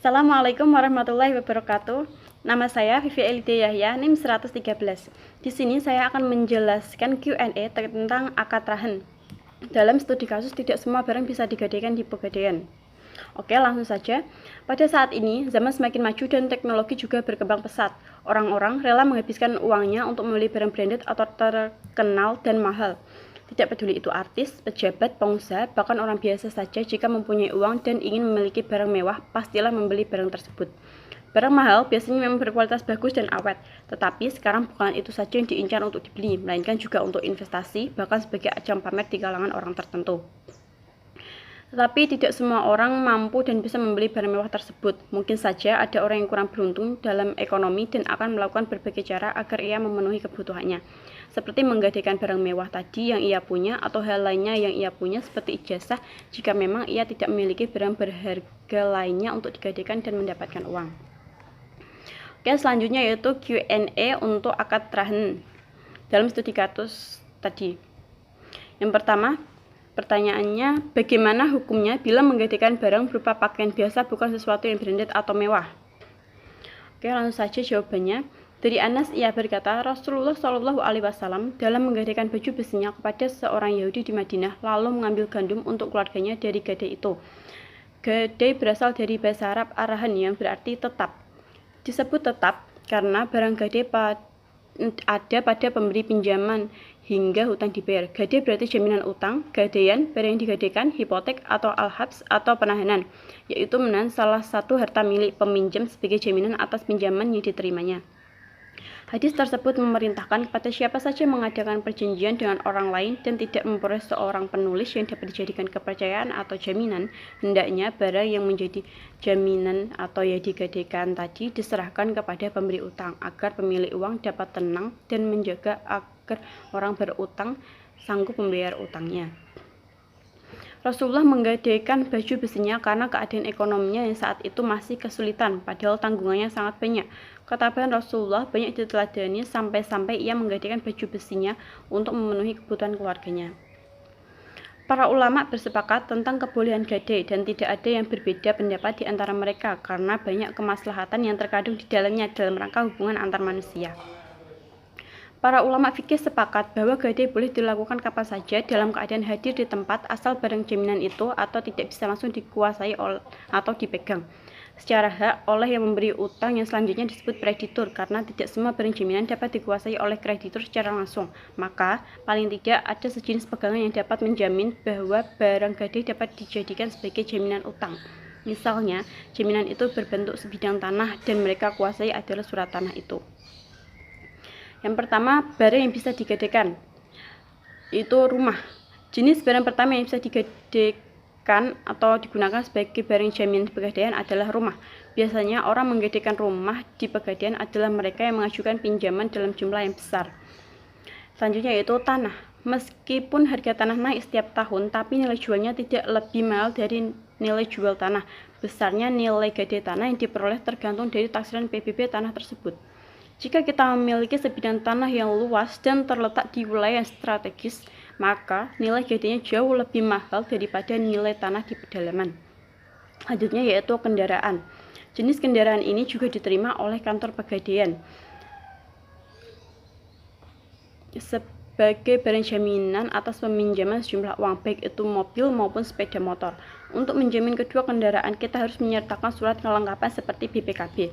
Assalamualaikum warahmatullahi wabarakatuh. Nama saya Vivi Elide Yahya, NIM 113. Di sini saya akan menjelaskan Q&A tentang akad rahn. Dalam studi kasus, tidak semua barang bisa digadaikan di pegadaian. Oke, langsung saja. Pada saat ini, zaman semakin maju dan teknologi juga berkembang pesat. Orang-orang rela menghabiskan uangnya untuk membeli barang branded atau terkenal dan mahal. Tidak peduli itu artis, pejabat, pengusaha, bahkan orang biasa saja jika mempunyai uang dan ingin memiliki barang mewah, pastilah membeli barang tersebut. Barang mahal biasanya memang berkualitas bagus dan awet, tetapi sekarang bukan itu saja yang diincar untuk dibeli, melainkan juga untuk investasi, bahkan sebagai ajang pamer di kalangan orang tertentu. Tetapi tidak semua orang mampu dan bisa membeli barang mewah tersebut. Mungkin saja ada orang yang kurang beruntung dalam ekonomi dan akan melakukan berbagai cara agar ia memenuhi kebutuhannya. Seperti menggadaikan barang mewah tadi yang ia punya atau hal lainnya yang ia punya seperti ijazah jika memang ia tidak memiliki barang berharga lainnya untuk digadaikan dan mendapatkan uang. Oke, selanjutnya yaitu Q&A untuk akad rahn dalam studi kasus tadi. Yang pertama, pertanyaannya, bagaimana hukumnya bila menggadaikan barang berupa pakaian biasa bukan sesuatu yang branded atau mewah? Oke, langsung saja jawabannya. Dari Anas, ia berkata, Rasulullah Shallallahu Alaihi Wasallam dalam menggadaikan baju besinya kepada seorang Yahudi di Madinah, lalu mengambil gandum untuk keluarganya dari gadai itu. Gadai berasal dari bahasa Arab arahan yang berarti tetap. Disebut tetap karena barang gadai ada pada pemberi pinjaman hingga hutang dibayar. Gadai berarti jaminan utang, gadaian, barang yang digadaikan, hipotek atau al-habs atau penahanan, yaitu menahan salah satu harta milik peminjam sebagai jaminan atas pinjaman yang diterimanya. Hadis tersebut memerintahkan kepada siapa saja mengadakan perjanjian dengan orang lain dan tidak memperoleh seorang penulis yang dapat dijadikan kepercayaan atau jaminan, hendaknya barang yang menjadi jaminan atau yang digadaikan tadi diserahkan kepada pemberi utang agar pemilik uang dapat tenang dan menjaga agar orang berutang sanggup membayar utangnya. Rasulullah menggadaikan baju besinya karena keadaan ekonominya yang saat itu masih kesulitan, padahal tanggungannya sangat banyak. Ketabahan Rasulullah banyak diteladani sampai-sampai ia menggadaikan baju besinya untuk memenuhi kebutuhan keluarganya. Para ulama bersepakat tentang kebolehan gadai dan tidak ada yang berbeda pendapat di antara mereka karena banyak kemaslahatan yang terkandung di dalamnya dalam rangka hubungan antar manusia. Para ulama fikih sepakat bahwa gadai boleh dilakukan kapan saja dalam keadaan hadir di tempat asal barang jaminan itu atau tidak bisa langsung dikuasai atau dipegang secara hak oleh yang memberi utang yang selanjutnya disebut kreditur karena tidak semua barang jaminan dapat dikuasai oleh kreditur secara langsung. Maka paling tidak ada sejenis pegangan yang dapat menjamin bahwa barang gadai dapat dijadikan sebagai jaminan utang. Misalnya, jaminan itu berbentuk sebidang tanah dan mereka kuasai adalah surat tanah itu. Yang pertama, barang yang bisa digadaikan, itu rumah. Jenis barang pertama yang bisa digadaikan atau digunakan sebagai barang jaminan pegadaian adalah rumah. Biasanya orang menggadaikan rumah di pegadaian adalah mereka yang mengajukan pinjaman dalam jumlah yang besar. Selanjutnya yaitu tanah. Meskipun harga tanah naik setiap tahun, tapi nilai jualnya tidak lebih mahal dari nilai jual tanah. Besarnya nilai gadai tanah yang diperoleh tergantung dari taksiran PBB tanah tersebut. Jika kita memiliki sebidang tanah yang luas dan terletak di wilayah yang strategis, maka nilai gadainya jauh lebih mahal daripada nilai tanah di pedalaman. Selanjutnya yaitu kendaraan. Jenis kendaraan ini juga diterima oleh kantor pegadaian sebagai barang jaminan atas peminjaman sejumlah uang, baik itu mobil maupun sepeda motor. Untuk menjamin kedua kendaraan, kita harus menyertakan surat kelengkapan seperti BPKB.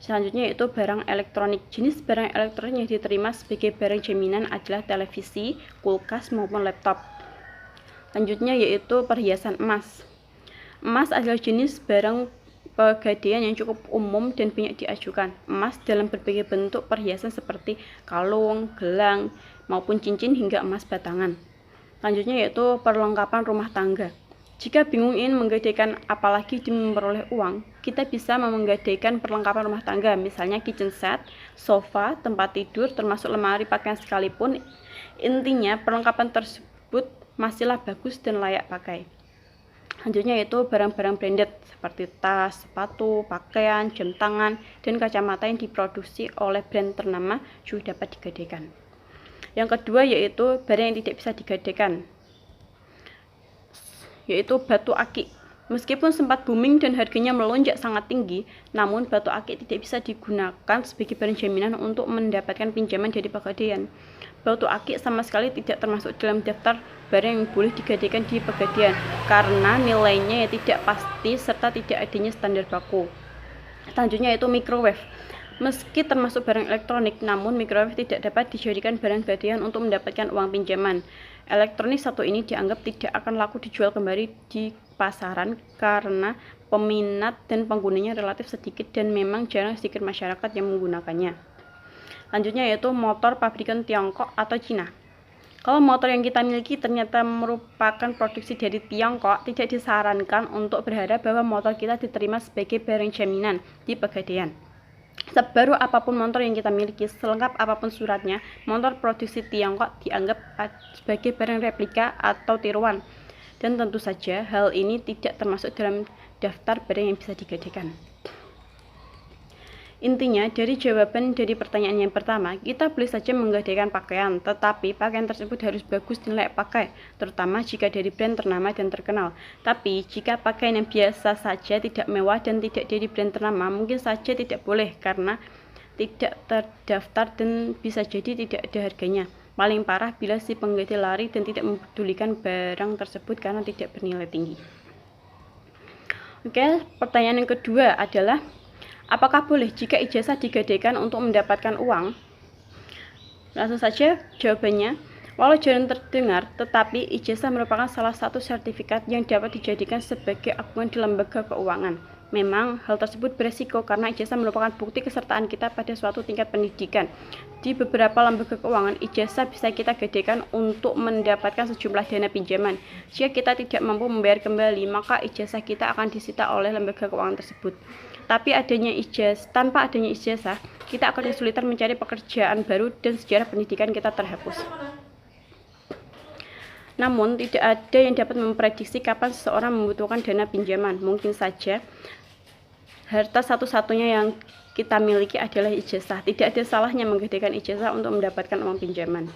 Selanjutnya yaitu barang elektronik. Jenis barang elektronik yang diterima sebagai barang jaminan adalah televisi, kulkas maupun laptop. Selanjutnya yaitu perhiasan emas. Emas adalah jenis barang pegadaian yang cukup umum dan banyak diajukan. Emas dalam berbagai bentuk perhiasan seperti kalung, gelang, maupun cincin hingga emas batangan. Selanjutnya yaitu perlengkapan rumah tangga. Jika bingung ingin menggadaikan apalagi demi memperoleh uang, kita bisa menggadaikan perlengkapan rumah tangga, misalnya kitchen set, sofa, tempat tidur, termasuk lemari pakaian sekalipun. Intinya, perlengkapan tersebut masihlah bagus dan layak pakai. Selanjutnya yaitu barang-barang branded seperti tas, sepatu, pakaian, jam tangan, dan kacamata yang diproduksi oleh brand ternama juga dapat digadaikan. Yang kedua yaitu barang yang tidak bisa digadaikan, yaitu batu akik. Meskipun sempat booming dan harganya melonjak sangat tinggi, namun batu akik tidak bisa digunakan sebagai barang jaminan untuk mendapatkan pinjaman dari Pegadaian. Batu akik sama sekali tidak termasuk dalam daftar barang yang boleh digadaikan di Pegadaian karena nilainya tidak pasti serta tidak adanya standar baku. Selanjutnya yaitu microwave. Meski termasuk barang elektronik, namun microwave tidak dapat dijadikan barang gadaian untuk mendapatkan uang pinjaman. Elektronik satu ini dianggap tidak akan laku dijual kembali di pasaran karena peminat dan penggunanya relatif sedikit dan memang jarang sedikit masyarakat yang menggunakannya. Selanjutnya yaitu motor pabrikan Tiongkok atau Cina. Kalau motor yang kita miliki ternyata merupakan produksi dari Tiongkok, tidak disarankan untuk berharap bahwa motor kita diterima sebagai barang jaminan di Pegadaian. Sebaru apapun motor yang kita miliki, selengkap apapun suratnya, motor produksi Tiongkok dianggap sebagai barang replika atau tiruan. Dan tentu saja hal ini tidak termasuk dalam daftar barang yang bisa digadaikan. Intinya, dari jawaban dari pertanyaan yang pertama, kita boleh saja menggadaikan pakaian, tetapi pakaian tersebut harus bagus dan layak pakai, terutama jika dari brand ternama dan terkenal. Tapi, jika pakaian yang biasa saja, tidak mewah dan tidak dari brand ternama, mungkin saja tidak boleh karena tidak terdaftar dan bisa jadi tidak ada harganya. Paling parah bila si penggadai lari dan tidak mempedulikan barang tersebut karena tidak bernilai tinggi. Oke, pertanyaan yang kedua adalah, apakah boleh jika ijazah digadaikan untuk mendapatkan uang? Langsung saja jawabannya, walau jarang terdengar, tetapi ijazah merupakan salah satu sertifikat yang dapat dijadikan sebagai akungan di lembaga keuangan. Memang hal tersebut beresiko karena ijazah merupakan bukti kesertaan kita pada suatu tingkat pendidikan. Di beberapa lembaga keuangan, ijazah bisa kita gadaikan untuk mendapatkan sejumlah dana pinjaman. Jika kita tidak mampu membayar kembali, maka ijazah kita akan disita oleh lembaga keuangan tersebut. Tapi tanpa adanya ijazah, kita akan kesulitan mencari pekerjaan baru dan sejarah pendidikan kita terhapus. Namun, tidak ada yang dapat memprediksi kapan seseorang membutuhkan dana pinjaman. Mungkin saja harta satu-satunya yang kita miliki adalah ijazah. Tidak ada salahnya menggadaikan ijazah untuk mendapatkan uang pinjaman.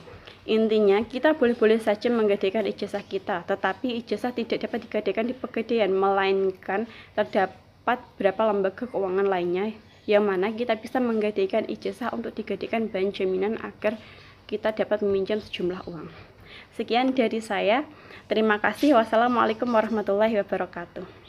Intinya, kita boleh-boleh saja menggadaikan ijazah kita, tetapi ijazah tidak dapat digadaikan di Pegadaian, melainkan terdapat beberapa lembaga keuangan lainnya yang mana kita bisa menggadaikan ijazah untuk digadaikan bahan jaminan agar kita dapat meminjam sejumlah uang. Sekian dari saya. Terima kasih. Wassalamualaikum warahmatullahi wabarakatuh.